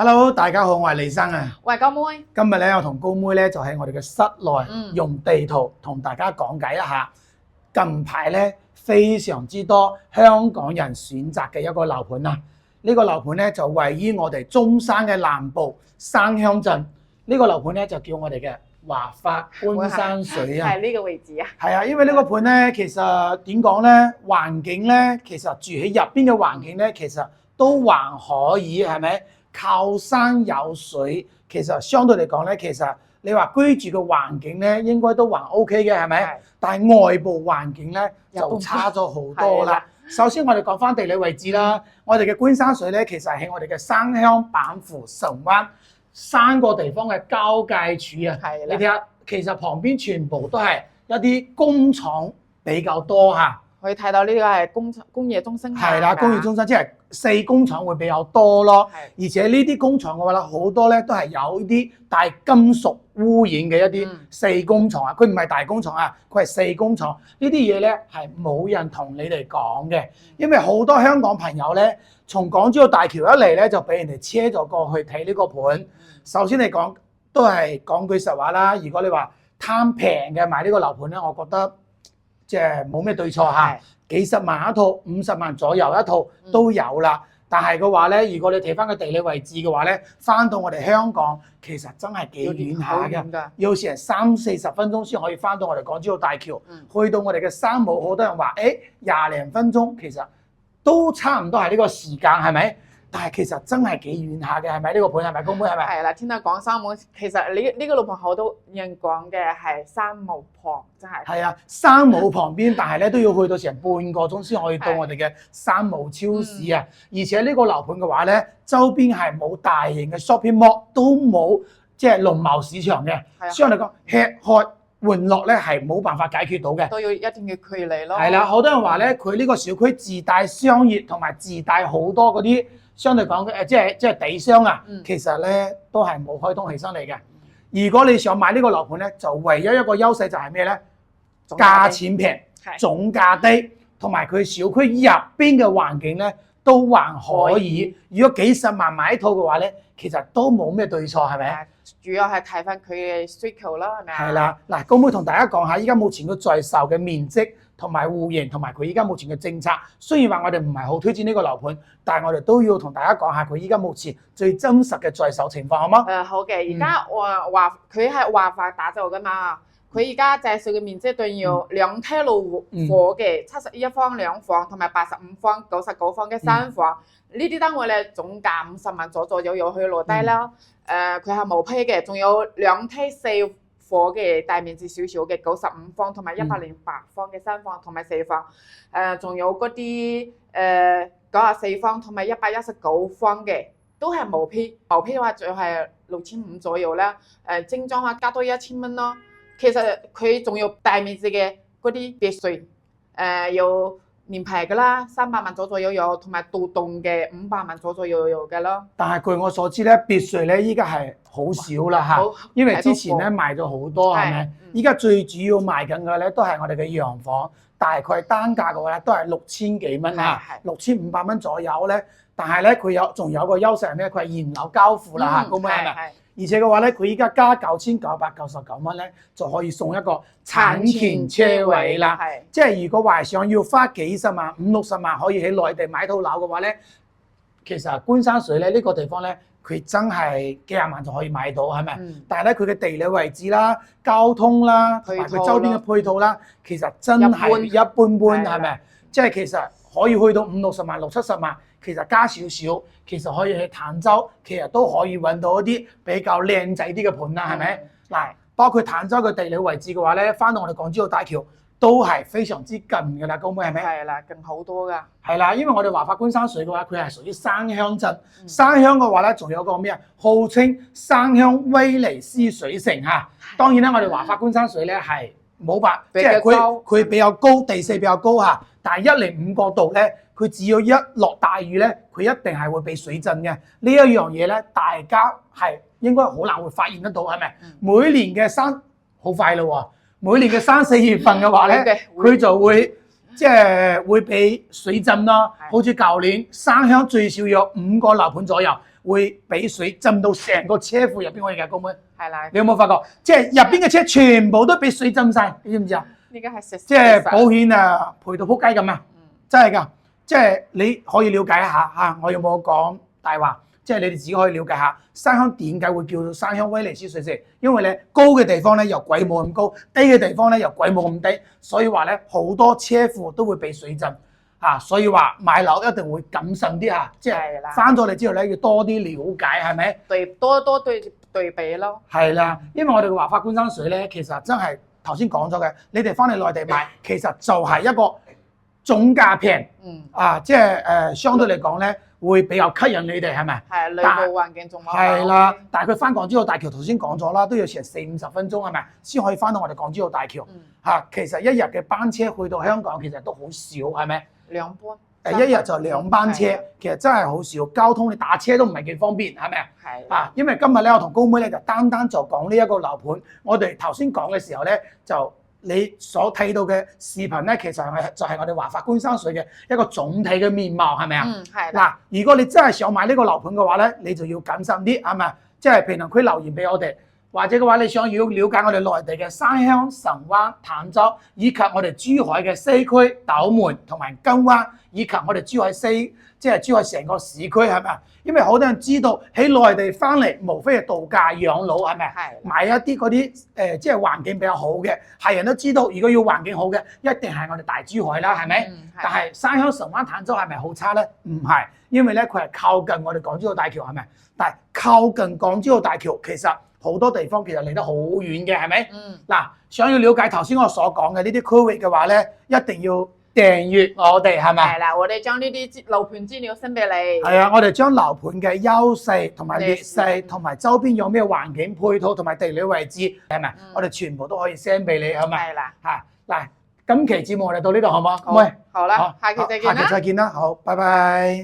Hello，大家好，我係李生啊。喂，高妹，今日咧，我同高妹咧就喺我哋嘅室內用地圖同大家講解一下近排咧非常之多香港人選擇嘅一個樓盤啊。呢個樓盤咧就位於我哋中山嘅南部山鄉鎮。呢個樓盤咧就叫我哋嘅華發觀山水啊。係呢個位置啊。係啊，因為呢個盤咧其實點講咧，環境咧其實住喺入邊嘅環境咧其實都還可以，係咪？靠山有水，其實相對嚟講咧，其實你話居住嘅環境咧，應該都還 OK 嘅，係咪？但係外部環境咧就差咗好多啦。首先我哋講翻地理位置啦，我哋嘅觀山水咧，其實喺我哋嘅山鄉、板湖、神灣三個地方嘅交界處啊。你睇下，其實旁邊全部都係一啲工廠比較多嚇。可以睇到呢個係工業中心。係啦，工業中心即係細工廠會比較多咯。而且呢啲工廠嘅話咧，好多咧都係有啲大金屬污染嘅一啲細工廠啊。佢唔係大工廠啊，佢係細工廠。呢啲嘢咧係冇人同你哋講嘅，因為好多香港朋友咧，從港珠澳大橋一嚟咧，就俾人哋車咗過去睇呢個盤。首先嚟講，都係講句實話啦。如果你話貪平嘅買呢個樓盤咧，我覺得即係冇咩對錯嚇，幾十萬一套，50萬左右一套都有啦。但係嘅話咧，如果你睇翻個地理位置嘅話咧，翻到我哋香港其實真係幾遠下嘅，要成30-40分鐘先可以翻到我哋港珠澳大橋。去到我哋嘅山姆，好多人話20零分鐘，其實都差唔多係呢個時間，係咪？但係其實真係幾遠下嘅，係咪？呢個盤係咪公妹係咪？係啦，聽到講山姆，其實呢個樓盤好多人講嘅係山姆旁，真係。係啊，山姆旁邊，但係咧都要去到成半個鐘先可以到我哋嘅山姆超市啊！而且呢個樓盤嘅話咧，周邊係冇大型嘅 shopping mall，都冇即係農貿市場嘅。相對嚟講，吃喝玩樂咧係冇辦法解決到嘅，都要一定要距離咯。係啦，好多人話咧，佢呢個小區自帶商業同埋自帶好多嗰啲。相對講即係地商啊，其實咧都係冇開通起身嚟嘅。如果你想買呢個樓盤咧，就唯一一個優勢就係咩咧？價錢平，總價低，同埋佢小區入邊嘅環境咧都還可以。如果幾十萬買一套嘅話咧，其實都冇咩對錯，係咪？主要係睇翻佢嘅需求啦，係咪啊？係啦，嗱，高妹同大家講下，依家目前佢在售嘅面積同埋戶型，同埋佢依家目前嘅政策。雖然話我哋唔係好推薦呢個樓盤，但係我哋都要同大家講下佢依家目前最真實嘅在售情況，好嗎？好嘅，而家佢係華發打造㗎嘛，佢而家介紹嘅面積對要兩梯路貨嘅71方兩房同埋85方、99方嘅三房。呢啲單位咧總價50萬左右去落低啦。佢係毛坯嘅，仲有兩梯4伙嘅大面積少少嘅95方同埋108方嘅三房同埋四房。仲有嗰啲94方同埋119方嘅都係毛坯。毛坯嘅話就係6500左右啦。精裝話加多1000蚊咯。其實佢仲有大面積嘅嗰啲別墅，有連排㗎啦，300萬左右有，同埋獨棟嘅500萬左右有嘅咯。但係據我所知咧，別墅咧依家係好少啦嚇，因為之前咧賣咗好多係咪？依家最主要賣緊嘅咧都係我哋嘅洋房，大概單價嘅話咧都係6000幾蚊啊，6500蚊左右咧。但係咧佢仲有個優勢係咩？佢係現樓交付啦嚇，咁樣係咪？而且嘅話咧，佢依家加9999蚊咧，就可以送一個產權車位啦。即係如果話想要花幾十萬、50-60萬可以喺內地買套樓嘅話咧，其實觀山水咧呢個地方咧，佢真係幾廿萬就可以買到，係咪？但係咧佢嘅地理位置啦、交通啦，同埋佢周邊嘅配套啦，其實真係一般般，係咪？即係其實可以去到50-60萬、60-70萬。其實加少少，其實可以喺坦洲，其實都可以揾到一啲比較靚仔啲嘅盤啦，係咪？嗱，包括坦洲嘅地理位置嘅話咧，翻到我哋港珠澳大橋都係非常之近㗎啦，高妹係咪？係啦，近好多㗎。係啦，因為我哋華發觀山水嘅話，佢係屬於山鄉鎮。山鄉嘅話咧，仲有個咩啊？號稱山鄉威尼斯水城嚇。當然啦，我哋華發觀山水咧係冇白，即係佢比較高，地勢比較高嚇。但係105角度咧。佢只要一落大雨咧，佢一定係會被水浸嘅。呢一樣嘢咧，大家係應該好難會發現得到，係咪？每年嘅好快咯喎！每年嘅3-4月份嘅話咧，佢就會即係會被水浸啦。好似舊年山鄉最少有5個樓盤左右，會俾水浸到成個車庫入邊可以嘅，高妹。係啦，你有冇發覺？即係入邊嘅車全部都俾水浸晒，你知唔知啊？呢個係實即係保險啊，賠到撲街咁啊！真係㗎，即係你可以了解一下嚇，我有冇講大話？即係你哋自己可以了解下山鄉點解會叫做山鄉威尼斯水城，因為咧高嘅地方咧又鬼冇咁高，低嘅地方咧又鬼冇咁低，所以話咧好多車庫都會被水浸嚇，所以話買樓一定會謹慎啲嚇，即係翻咗嚟之後咧要多啲了解係咪？多對比咯。係啦，因為我哋嘅華發觀山水咧，其實真係頭先講咗嘅，你哋翻嚟內地買，其實就係一個總價平，即係相對嚟講咧。會比較吸引你哋係咪？係，內部環境仲好。係啦，但係佢翻港珠澳大橋頭先講咗啦，都要成40-50分鐘係咪？先可以翻到我哋港珠澳大橋。其實一日嘅班車去到香港其實都好少係咪？2班。一日就2班車，其實真係好少。交通你打車都唔係幾方便係咪啊？係。因為今日咧，我同高妹咧就單就講呢一個樓盤。我哋頭先講嘅時候咧就。你所睇到嘅視頻咧，其實就係我哋華發觀山水嘅一個總體嘅面貌，係咪啊？係。嗱，如果你真係想買呢個樓盤嘅話咧，你就要謹慎啲，係咪？即係評論區留言俾我哋，或者嘅話你想要了解我哋內地嘅山鄉、神灣、坦洲，以及我哋珠海嘅西區、斗門同埋金灣，以及我哋珠海西，即係珠海成個市區，係咪啊？因為好多人知道喺內地翻嚟，無非係度假養老，係咪？係。買一啲嗰啲即係環境比較好嘅，係人都知道。如果要環境好嘅，一定係我哋大珠海啦，係咪？但係山鄉、神灣、坦洲係咪好差咧？唔係，因為咧佢係靠近我哋港珠澳大橋，係咪？但係靠近港珠澳大橋，其實好多地方其實離得好遠嘅，係咪？嗱，想要了解頭先我所講嘅呢啲區域嘅話咧，一定要訂閱我哋係咪？係啦，我哋將呢啲樓盤資料申俾你。係啊，我哋將樓盤嘅優勢同埋劣勢，同埋周邊有咩環境配套同埋地理位置，係咪？我哋全部都可以 send 俾你，係咪？係啦。嚇嗱，今期節目我哋到呢度好唔好？好啦，下期再見啦。下期再見啦，好，拜拜。